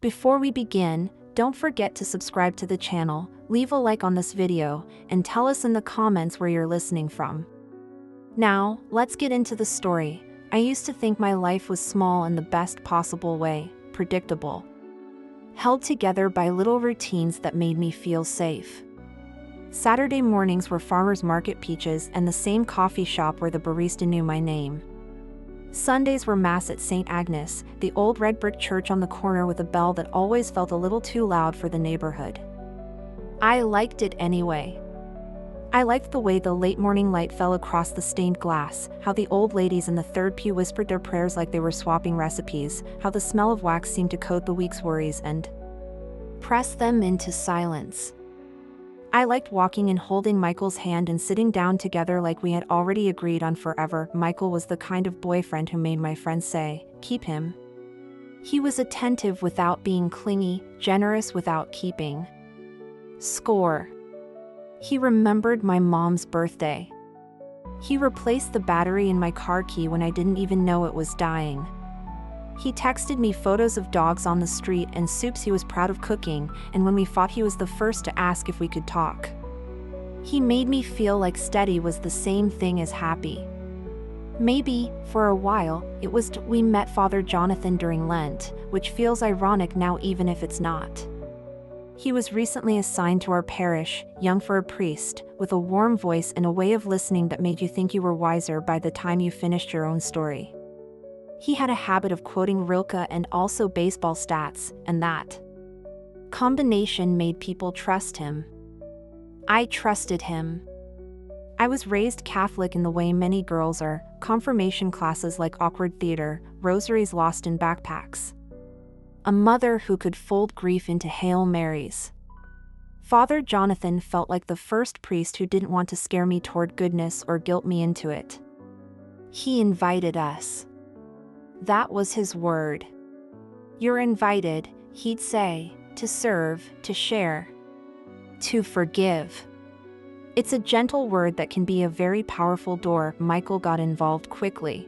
Before we begin, don't forget to subscribe to the channel, leave a like on this video, and tell us in the comments where you're listening from. Now, let's get into the story. I used to think my life was small in the best possible way, predictable. Held together by little routines that made me feel safe. Saturday mornings were farmers market peaches and the same coffee shop where the barista knew my name. Sundays were Mass at St. Agnes, the old red brick church on the corner with a bell that always felt a little too loud for the neighborhood. I liked it anyway. I liked the way the late morning light fell across the stained glass, how the old ladies in the third pew whispered their prayers like they were swapping recipes, how the smell of wax seemed to coat the week's worries and press them into silence. I liked walking and holding Michael's hand and sitting down together like we had already agreed on forever. Michael was the kind of boyfriend who made my friends say, "Keep him." He was attentive without being clingy, generous without keeping score. He remembered my mom's birthday. He replaced the battery in my car key when I didn't even know it was dying. He texted me photos of dogs on the street and soups he was proud of cooking, and when we fought he was the first to ask if we could talk. He made me feel like steady was the same thing as happy. Maybe, for a while, it was we met Father Jonathan during Lent, which feels ironic now even if it's not. He was recently assigned to our parish, young for a priest, with a warm voice and a way of listening that made you think you were wiser by the time you finished your own story. He had a habit of quoting Rilke and also baseball stats, and that combination made people trust him. I trusted him. I was raised Catholic in the way many girls are, confirmation classes like awkward theater, rosaries lost in backpacks. A mother who could fold grief into Hail Marys. Father Jonathan felt like the first priest who didn't want to scare me toward goodness or guilt me into it. He invited us. That was his word. You're invited, he'd say, to serve, to share, to forgive. It's a gentle word that can be a very powerful door. Michael got involved quickly.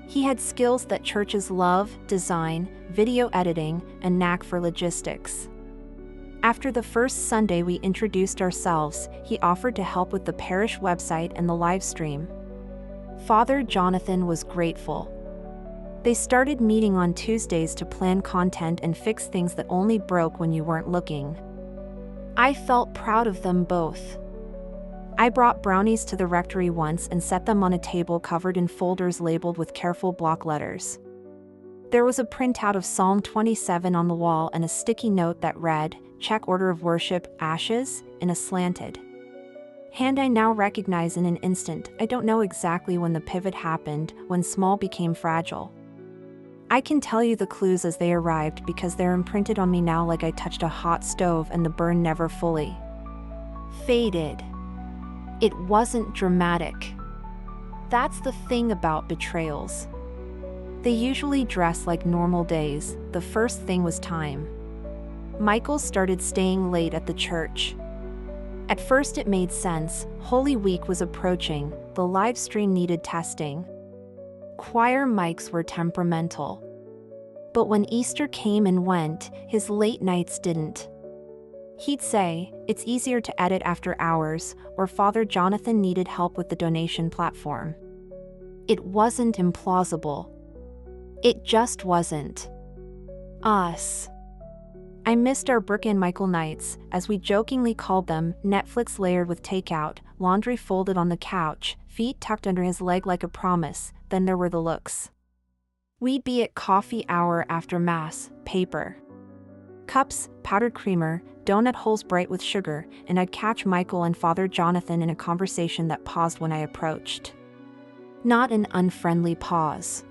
He had skills that churches love, design, video editing, and knack for logistics. After the first Sunday we introduced ourselves, he offered to help with the parish website and the live stream. Father Jonathan was grateful. They started meeting on Tuesdays to plan content and fix things that only broke when you weren't looking. I felt proud of them both. I brought brownies to the rectory once and set them on a table covered in folders labeled with careful block letters. There was a printout of Psalm 27 on the wall and a sticky note that read, "Check order of worship, ashes," in a slanted hand I now recognize in an instant. I don't know exactly when the pivot happened, when small became fragile. I can tell you the clues as they arrived because they're imprinted on me now like I touched a hot stove and the burn never fully faded. It wasn't dramatic. That's the thing about betrayals. They usually dress like normal days. The first thing was time. Michael started staying late at the church. At first it made sense. Holy Week was approaching. The live stream needed testing. Choir mics were temperamental. But when Easter came and went, his late nights didn't. He'd say, "It's easier to edit after hours," or Father Jonathan needed help with the donation platform. It wasn't implausible. It just wasn't us. I missed our Brooke and Michael nights, as we jokingly called them, Netflix layered with takeout, laundry folded on the couch, feet tucked under his leg like a promise. Then there were the looks. We'd be at coffee hour after Mass, paper cups, powdered creamer, donut holes bright with sugar, and I'd catch Michael and Father Jonathan in a conversation that paused when I approached. Not an unfriendly pause.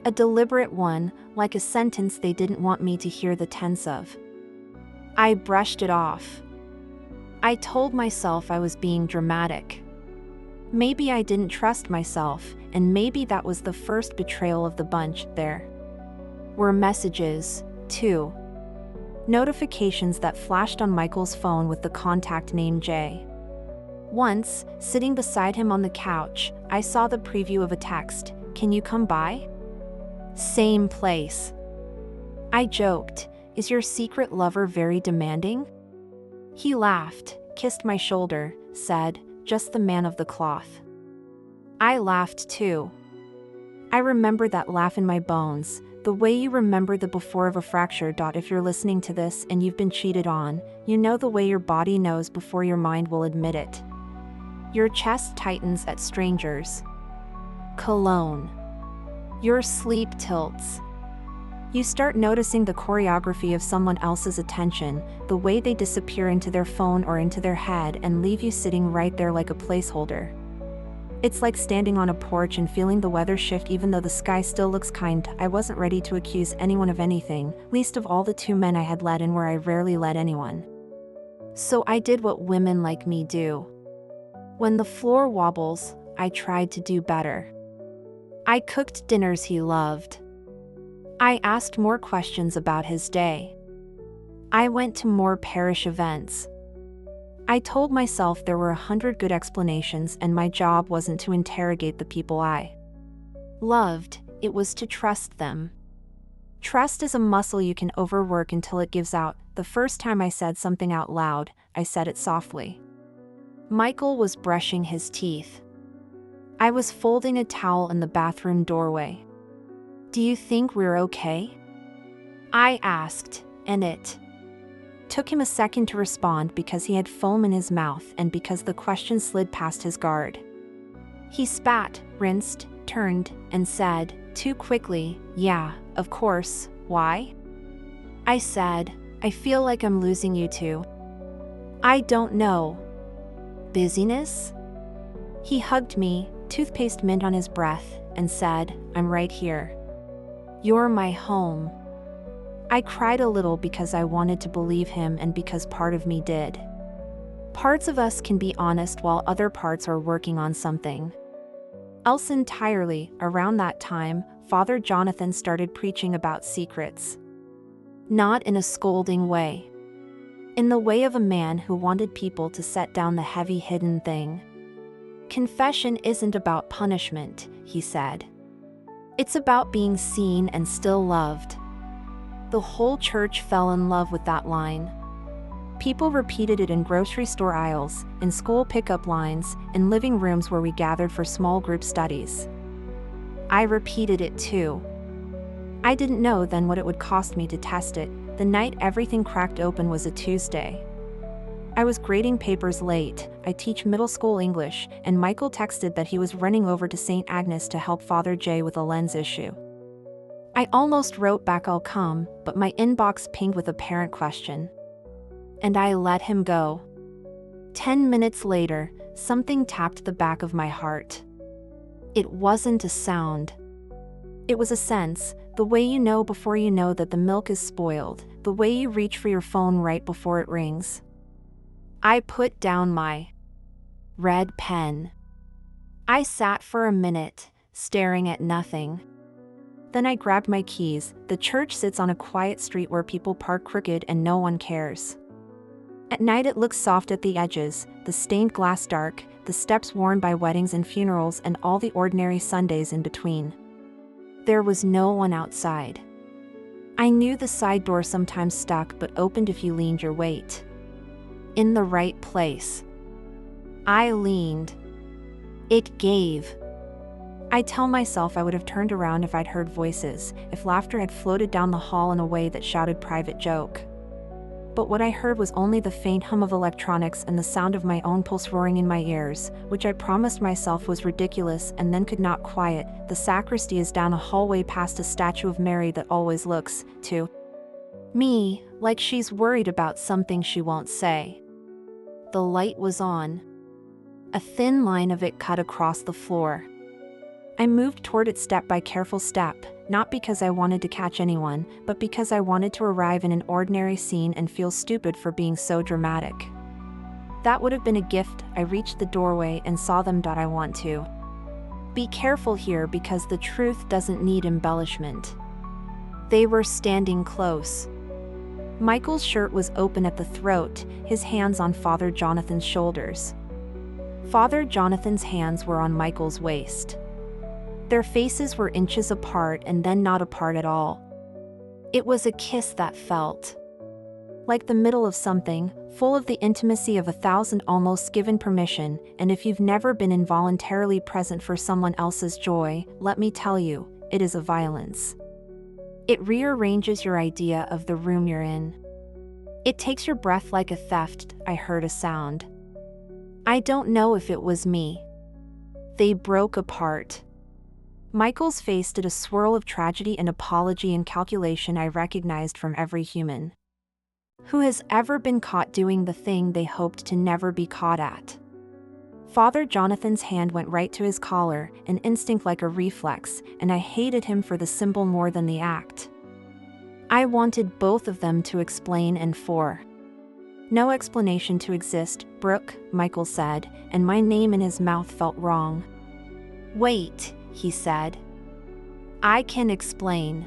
A deliberate one, like a sentence they didn't want me to hear the tense of. I brushed it off. I told myself I was being dramatic. Maybe I didn't trust myself, and maybe that was the first betrayal of the bunch. There were messages, too. Notifications that flashed on Michael's phone with the contact name Jay. Once, sitting beside him on the couch, I saw the preview of a text, "Can you come by?" Same place. I joked, Is your secret lover very demanding? He laughed, kissed my shoulder, said, "Just the man of the cloth." I laughed too. I remember that laugh in my bones, the way you remember the before of a fracture. If you're listening to this and you've been cheated on, you know the way your body knows before your mind will admit it. Your chest tightens at strangers. Cologne. Your sleep tilts. You start noticing the choreography of someone else's attention, the way they disappear into their phone or into their head and leave you sitting right there like a placeholder. It's like standing on a porch and feeling the weather shift even though the sky still looks kind. I wasn't ready to accuse anyone of anything, least of all the 2 men I had let in where I rarely let anyone. So I did what women like me do. When the floor wobbles, I tried to do better. I cooked dinners he loved. I asked more questions about his day. I went to more parish events. I told myself there were 100 good explanations and my job wasn't to interrogate the people I loved, it was to trust them. Trust is a muscle you can overwork until it gives out. The first time I said something out loud, I said it softly. Michael was brushing his teeth. I was folding a towel in the bathroom doorway. "Do you think we're okay?" I asked, and it took him a second to respond because he had foam in his mouth and because the question slid past his guard. He spat, rinsed, turned, and said, too quickly, "Yeah, of course, why?" I said, "I feel like I'm losing you too." "I don't know." "Busyness?" He hugged me, toothpaste mint on his breath, and said, "I'm right here. You're my home." I cried a little because I wanted to believe him and because part of me did. Parts of us can be honest while other parts are working on something else entirely. Around that time, Father Jonathan started preaching about secrets. Not in a scolding way. In the way of a man who wanted people to set down the heavy hidden thing. Confession isn't about punishment, he said. It's about being seen and still loved. The whole church fell in love with that line. People repeated it in grocery store aisles, in school pickup lines, in living rooms where we gathered for small group studies. I repeated it too. I didn't know then what it would cost me to test it. The night everything cracked open was a Tuesday. I was grading papers late. I teach middle school English, and Michael texted that he was running over to St. Agnes to help Father J with a lens issue. I almost wrote back I'll come, but my inbox pinged with a parent question. And I let him go. 10 minutes later, something tapped the back of my heart. It wasn't a sound. It was a sense, the way you know before you know that the milk is spoiled, the way you reach for your phone right before it rings. I put down my red pen. I sat for a minute, staring at nothing. Then I grabbed my keys. The church sits on a quiet street where people park crooked and no one cares. At night it looks soft at the edges, the stained glass dark, the steps worn by weddings and funerals and all the ordinary Sundays in between. There was no one outside. I knew the side door sometimes stuck but opened if you leaned your weight. In the right place. I leaned. It gave. I tell myself I would have turned around if I'd heard voices, if laughter had floated down the hall in a way that shouted private joke. But what I heard was only the faint hum of electronics and the sound of my own pulse roaring in my ears, which I promised myself was ridiculous and then could not quiet. The sacristy is down a hallway past a statue of Mary that always looks, to me, like she's worried about something she won't say. The light was on. A thin line of it cut across the floor. I moved toward it step by careful step, not because I wanted to catch anyone, but because I wanted to arrive in an ordinary scene and feel stupid for being so dramatic. That would have been a gift. I reached the doorway and saw them. I want to be careful here because the truth doesn't need embellishment. They were standing close. Michael's shirt was open at the throat, his hands on Father Jonathan's shoulders. Father Jonathan's hands were on Michael's waist. Their faces were inches apart and then not apart at all. It was a kiss that felt like the middle of something, full of the intimacy of 1,000 almost given permission, and if you've never been involuntarily present for someone else's joy, let me tell you, it is a violence. It rearranges your idea of the room you're in. It takes your breath like a theft. I heard a sound. I don't know if it was me. They broke apart. Michael's face did a swirl of tragedy and apology and calculation I recognized from every human who has ever been caught doing the thing they hoped to never be caught at. Father Jonathan's hand went right to his collar, an instinct like a reflex, and I hated him for the symbol more than the act. I wanted both of them to explain and for no explanation to exist. Brooke, Michael said, and my name in his mouth felt wrong. Wait, he said. I can explain.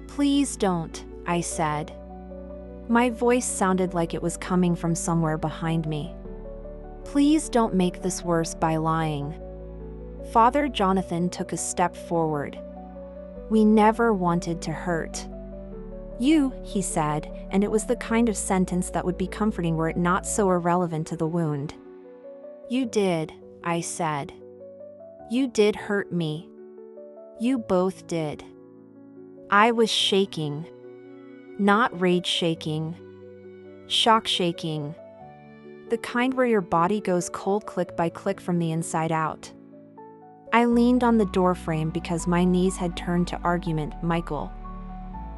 Please don't, I said. My voice sounded like it was coming from somewhere behind me. Please don't make this worse by lying. Father Jonathan took a step forward. We never wanted to hurt you, he said, and it was the kind of sentence that would be comforting were it not so irrelevant to the wound. You did, I said. You did hurt me. You both did. I was shaking. Not rage shaking. Shock shaking. The kind where your body goes cold click by click from the inside out. I leaned on the doorframe because my knees had turned to argument. Michael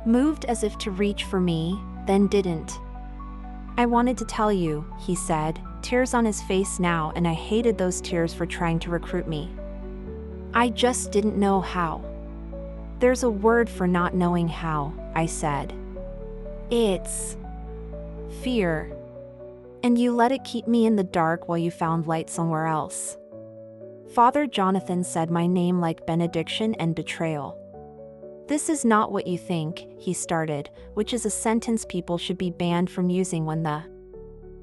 moved as if to reach for me, then didn't. I wanted to tell you, he said, tears on his face now, and I hated those tears for trying to recruit me. I just didn't know how. There's a word for not knowing how, I said. It's fear. And you let it keep me in the dark while you found light somewhere else. Father Jonathan said my name like benediction and betrayal. This is not what you think, he started, which is a sentence people should be banned from using when the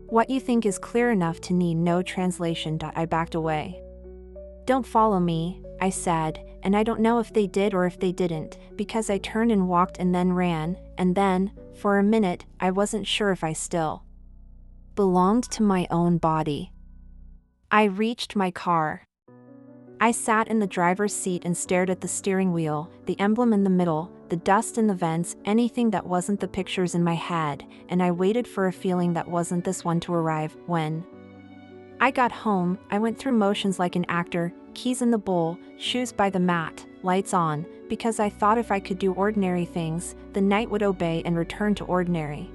what you think is clear enough to need no translation. I backed away. Don't follow me, I said, and I don't know if they did or if they didn't, because I turned and walked and then ran, and then, for a minute, I wasn't sure if I still belonged to my own body. I reached my car. I sat in the driver's seat and stared at the steering wheel, the emblem in the middle, the dust in the vents, anything that wasn't the pictures in my head, and I waited for a feeling that wasn't this one to arrive. When I got home, I went through motions like an actor, keys in the bowl, shoes by the mat, lights on, because I thought if I could do ordinary things, the night would obey and return to ordinary.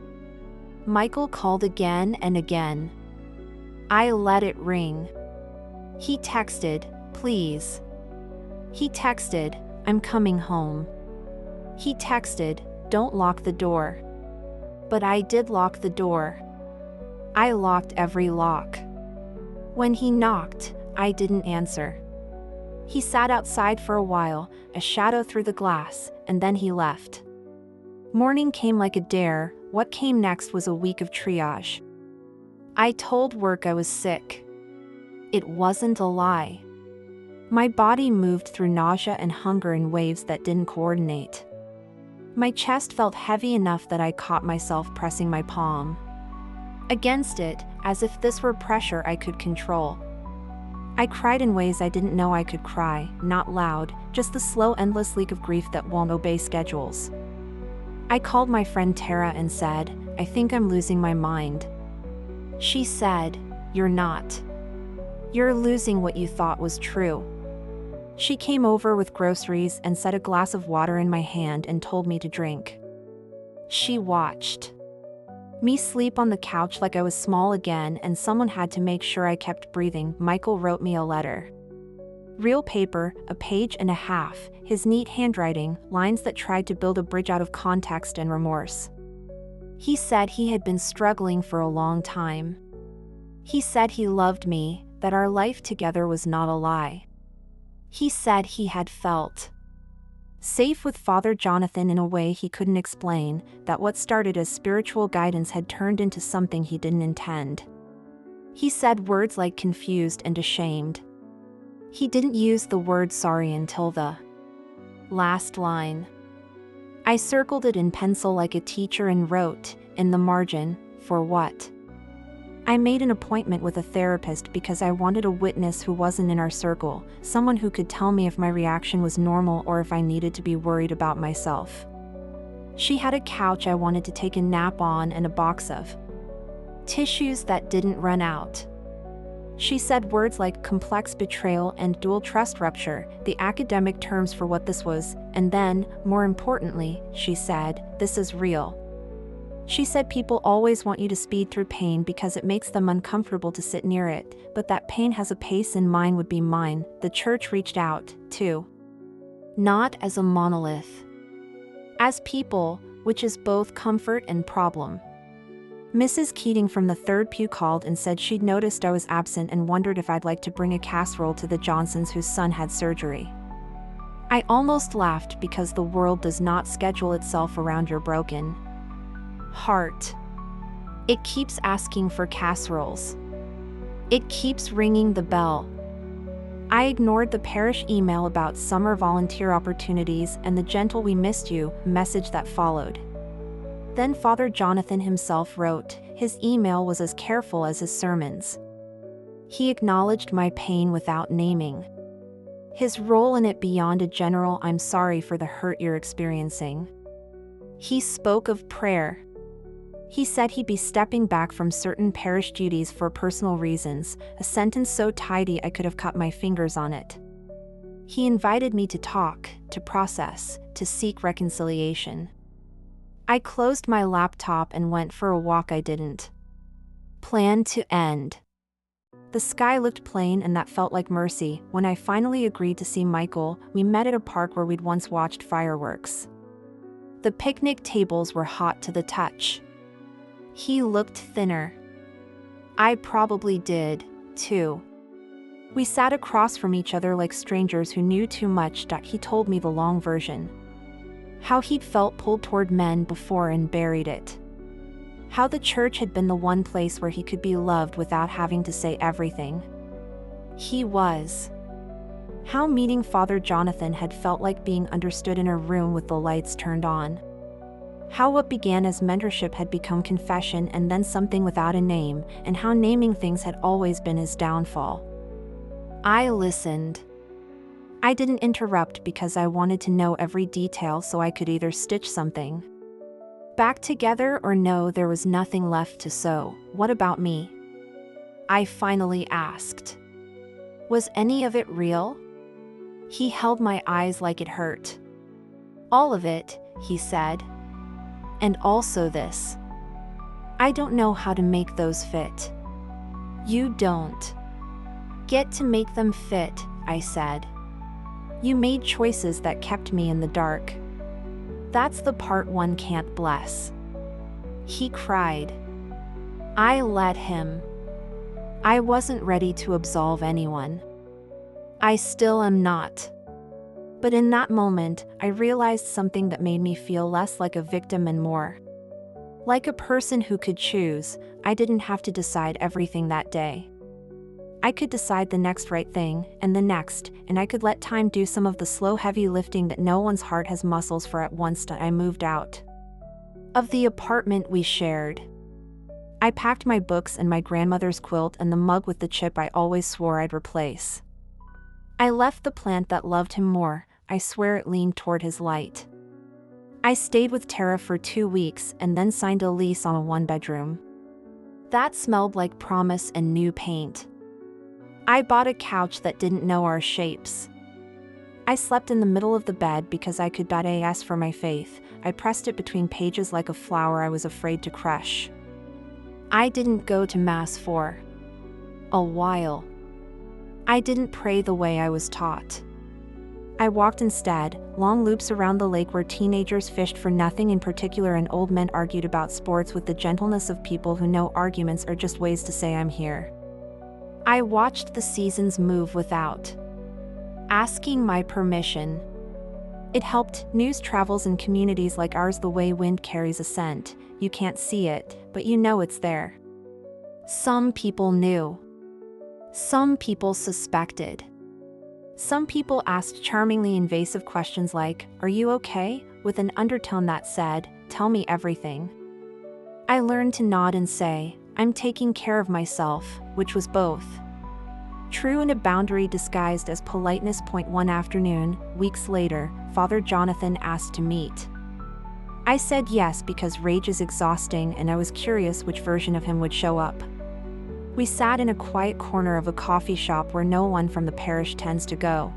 Michael called again and again. I let it ring. He texted, please. He texted, I'm coming home. He texted, don't lock the door. But I did lock the door. I locked every lock. When he knocked, I didn't answer. He sat outside for a while, a shadow through the glass, and then he left. Morning came like a dare. What came next was a week of triage. I told work I was sick. It wasn't a lie. My body moved through nausea and hunger in waves that didn't coordinate. My chest felt heavy enough that I caught myself pressing my palm against it, as if this were pressure I could control. I cried in ways I didn't know I could cry, not loud, just the slow, endless leak of grief that won't obey schedules. I called my friend Tara and said, I think I'm losing my mind. She said, you're not. You're losing what you thought was true. She came over with groceries and set a glass of water in my hand and told me to drink. She watched me sleep on the couch like I was small again, and someone had to make sure I kept breathing. Michael wrote me a letter. Real paper, a page and a half, his neat handwriting, lines that tried to build a bridge out of context and remorse. He said he had been struggling for a long time. He said he loved me, that our life together was not a lie. He said he had felt safe with Father Jonathan in a way he couldn't explain, that what started as spiritual guidance had turned into something he didn't intend. He said words like confused and ashamed. He didn't use the word sorry until the last line. I circled it in pencil like a teacher and wrote, in the margin, "For what?" I made an appointment with a therapist because I wanted a witness who wasn't in our circle, someone who could tell me if my reaction was normal or if I needed to be worried about myself. She had a couch I wanted to take a nap on and a box of tissues that didn't run out. She said words like complex betrayal and dual trust rupture, the academic terms for what this was, and then, more importantly, she said, "This is real." She said people always want you to speed through pain because it makes them uncomfortable to sit near it, but that pain has a pace and mine would be mine. The church reached out, too. Not as a monolith. As people, which is both comfort and problem. Mrs. Keating from the third pew called and said she'd noticed I was absent and wondered if I'd like to bring a casserole to the Johnsons whose son had surgery. I almost laughed because the world does not schedule itself around your broken heart. It keeps asking for casseroles. It keeps ringing the bell. I ignored the parish email about summer volunteer opportunities and the gentle "we missed you" message that followed. Then Father Jonathan himself wrote. His email was as careful as his sermons. He acknowledged my pain without naming his role in it beyond a general "I'm sorry for the hurt you're experiencing." He spoke of prayer. He said he'd be stepping back from certain parish duties for personal reasons, a sentence so tidy I could have cut my fingers on it. He invited me to talk, to process, to seek reconciliation. I closed my laptop and went for a walk I didn't plan to end. The sky looked plain and that felt like mercy. When I finally agreed to see Michael, we met at a park where we'd once watched fireworks. The picnic tables were hot to the touch. He looked thinner. I probably did, too. We sat across from each other like strangers who knew too much. He told me the long version. How he'd felt pulled toward men before and buried it. How the church had been the one place where he could be loved without having to say everything he was. How meeting Father Jonathan had felt like being understood in a room with the lights turned on. How what began as mentorship had become confession and then something without a name, and how naming things had always been his downfall. I listened. I didn't interrupt because I wanted to know every detail so I could either stitch something back together or know there was nothing left to sew. What about me? I finally asked. Was any of it real? He held my eyes like it hurt. All of it, he said. And also this. I don't know how to make those fit. You don't get to make them fit, I said. You made choices that kept me in the dark. That's the part one can't bless. He cried. I let him. I wasn't ready to absolve anyone. I still am not. But in that moment, I realized something that made me feel less like a victim and more like a person who could choose. I didn't have to decide everything that day. I could decide the next right thing, and the next, and I could let time do some of the slow heavy lifting that no one's heart has muscles for at once. I moved out of the apartment we shared. I packed my books and my grandmother's quilt and the mug with the chip I always swore I'd replace. I left the plant that loved him more. I swear it leaned toward his light. I stayed with Tara for 2 weeks and then signed a lease on a 1-bedroom. That smelled like promise and new paint. I bought a couch that didn't know our shapes. I slept in the middle of the bed because I could ask for my faith. I pressed it between pages like a flower I was afraid to crush. I didn't go to Mass for a while. I didn't pray the way I was taught. I walked instead, long loops around the lake where teenagers fished for nothing in particular and old men argued about sports with the gentleness of people who know arguments are just ways to say I'm here. I watched the seasons move without asking my permission. It helped. News travels in communities like ours the way wind carries a scent. You can't see it, but you know it's there. Some people knew. Some people suspected. Some people asked charmingly invasive questions like, "Are you okay?" with an undertone that said, "Tell me everything." I learned to nod and say, "I'm taking care of myself," which was both true and a boundary disguised as politeness. One afternoon, weeks later, Father Jonathan asked to meet. I said yes because rage is exhausting and I was curious which version of him would show up. We sat in a quiet corner of a coffee shop where no one from the parish tends to go.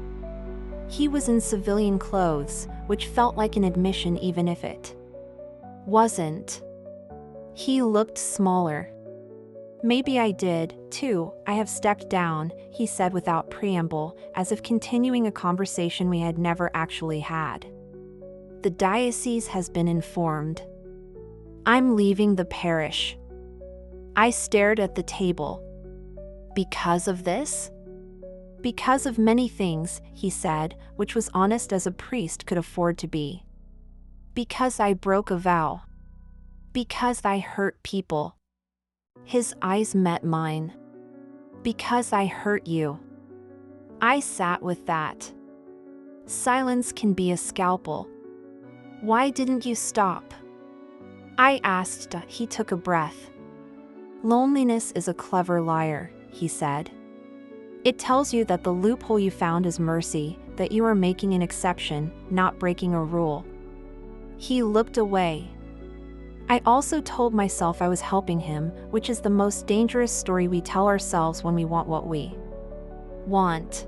He was in civilian clothes, which felt like an admission even if it wasn't. He looked smaller. "Maybe I did, too. I have stepped down," he said without preamble, as if continuing a conversation we had never actually had. "The diocese has been informed. I'm leaving the parish." I stared at the table. "Because of this?" "Because of many things," he said, which was honest as a priest could afford to be. "Because I broke a vow. Because I hurt people." His eyes met mine. "Because I hurt you." I sat with that. Silence can be a scalpel. "Why didn't you stop?" I asked. He took a breath. "Loneliness is a clever liar," he said. "It tells you that the loophole you found is mercy, that you are making an exception, not breaking a rule." He looked away. I also told myself I was helping him, which is the most dangerous story we tell ourselves when we want what we want.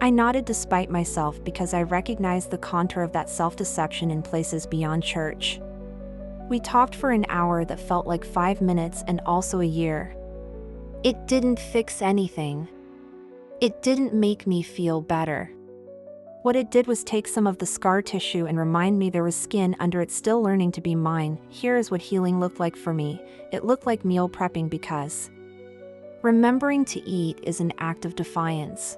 I nodded despite myself because I recognized the contour of that self-deception in places beyond church. We talked for an hour that felt like 5 minutes and also a year. It didn't fix anything. It didn't make me feel better. What it did was take some of the scar tissue and remind me there was skin under it still learning to be mine. Here is what healing looked like for me. It looked like meal prepping because remembering to eat is an act of defiance.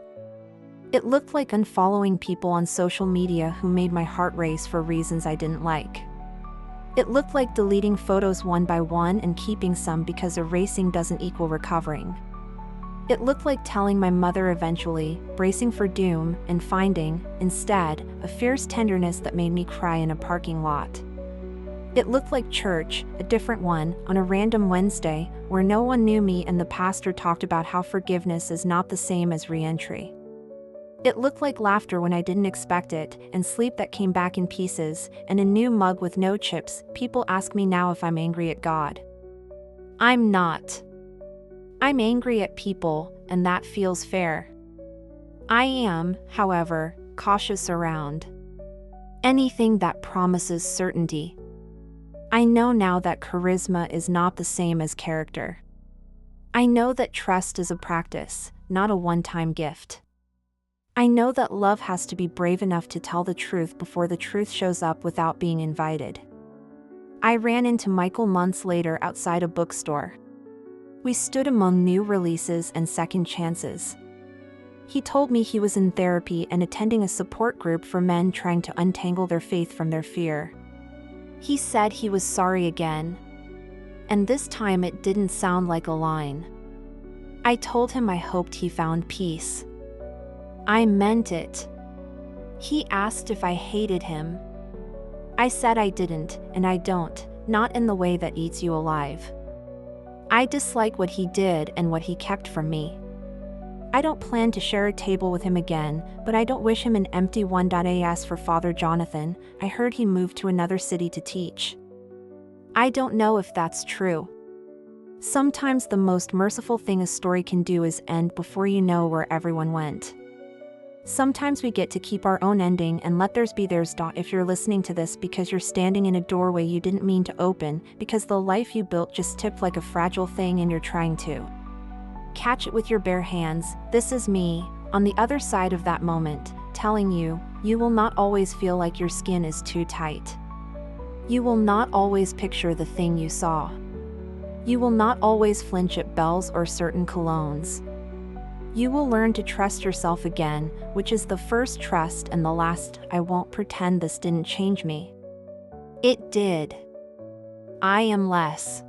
It looked like unfollowing people on social media who made my heart race for reasons I didn't like. It looked like deleting photos one by one and keeping some because erasing doesn't equal recovering. It looked like telling my mother eventually, bracing for doom, and finding, instead, a fierce tenderness that made me cry in a parking lot. It looked like church, a different one, on a random Wednesday, where no one knew me and the pastor talked about how forgiveness is not the same as re-entry. It looked like laughter when I didn't expect it, and sleep that came back in pieces, and a new mug with no chips. People ask me now if I'm angry at God. I'm not. I'm angry at people, and that feels fair. I am, however, cautious around anything that promises certainty. I know now that charisma is not the same as character. I know that trust is a practice, not a one-time gift. I know that love has to be brave enough to tell the truth before the truth shows up without being invited. I ran into Michael months later outside a bookstore. We stood among new releases and second chances. He told me he was in therapy and attending a support group for men trying to untangle their faith from their fear. He said he was sorry again. And this time it didn't sound like a line. I told him I hoped he found peace. I meant it. He asked if I hated him. I said I didn't, and I don't, not in the way that eats you alive. I dislike what he did and what he kept from me. I don't plan to share a table with him again, but I don't wish him an empty one. As for Father Jonathan, I heard he moved to another city to teach. I don't know if that's true. Sometimes the most merciful thing a story can do is end before you know where everyone went. Sometimes we get to keep our own ending and let theirs be theirs. If you're listening to this because you're standing in a doorway you didn't mean to open, because the life you built just tipped like a fragile thing and you're trying to catch it with your bare hands, this is me, on the other side of that moment, telling you, you will not always feel like your skin is too tight. You will not always picture the thing you saw. You will not always flinch at bells or certain colognes. You will learn to trust yourself again, which is the first trust and the last. I won't pretend this didn't change me. It did. I am less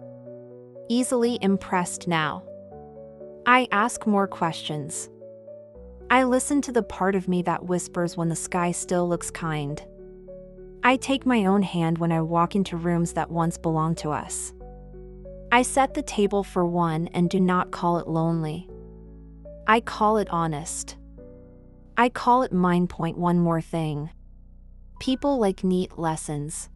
easily impressed now. I ask more questions. I listen to the part of me that whispers when the sky still looks kind. I take my own hand when I walk into rooms that once belonged to us. I set the table for one and do not call it lonely. I call it honest. I call it mine. One more thing. People like neat lessons.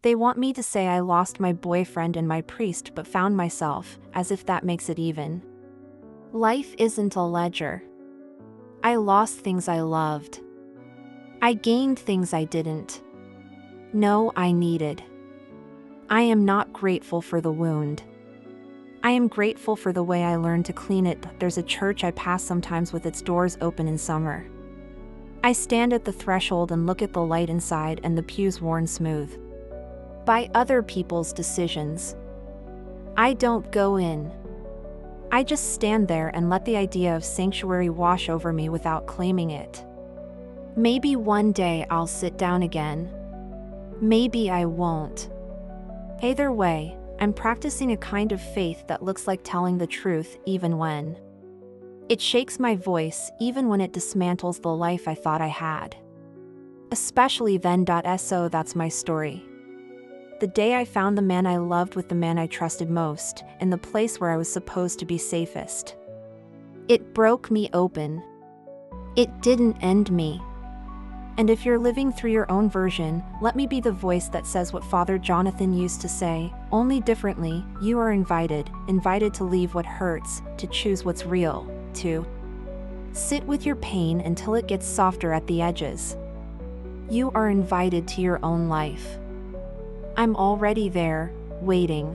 They want me to say I lost my boyfriend and my priest but found myself, as if that makes it even. Life isn't a ledger. I lost things I loved. I gained things I didn't. No, I needed. I am not grateful for the wound. I am grateful for the way I learned to clean it. There's a church I pass sometimes with its doors open in summer. I stand at the threshold and look at the light inside and the pews worn smooth by other people's decisions. I don't go in. I just stand there and let the idea of sanctuary wash over me without claiming it. Maybe one day I'll sit down again. Maybe I won't. Either way, I'm practicing a kind of faith that looks like telling the truth even when it shakes my voice, even when it dismantles the life I thought I had. Especially then. So that's my story. The day I found the man I loved with the man I trusted most, in the place where I was supposed to be safest. It broke me open. It didn't end me. And if you're living through your own version, let me be the voice that says what Father Jonathan used to say, only differently. You are invited to leave what hurts, to choose what's real, to sit with your pain until it gets softer at the edges. You are invited to your own life. I'm already there, waiting.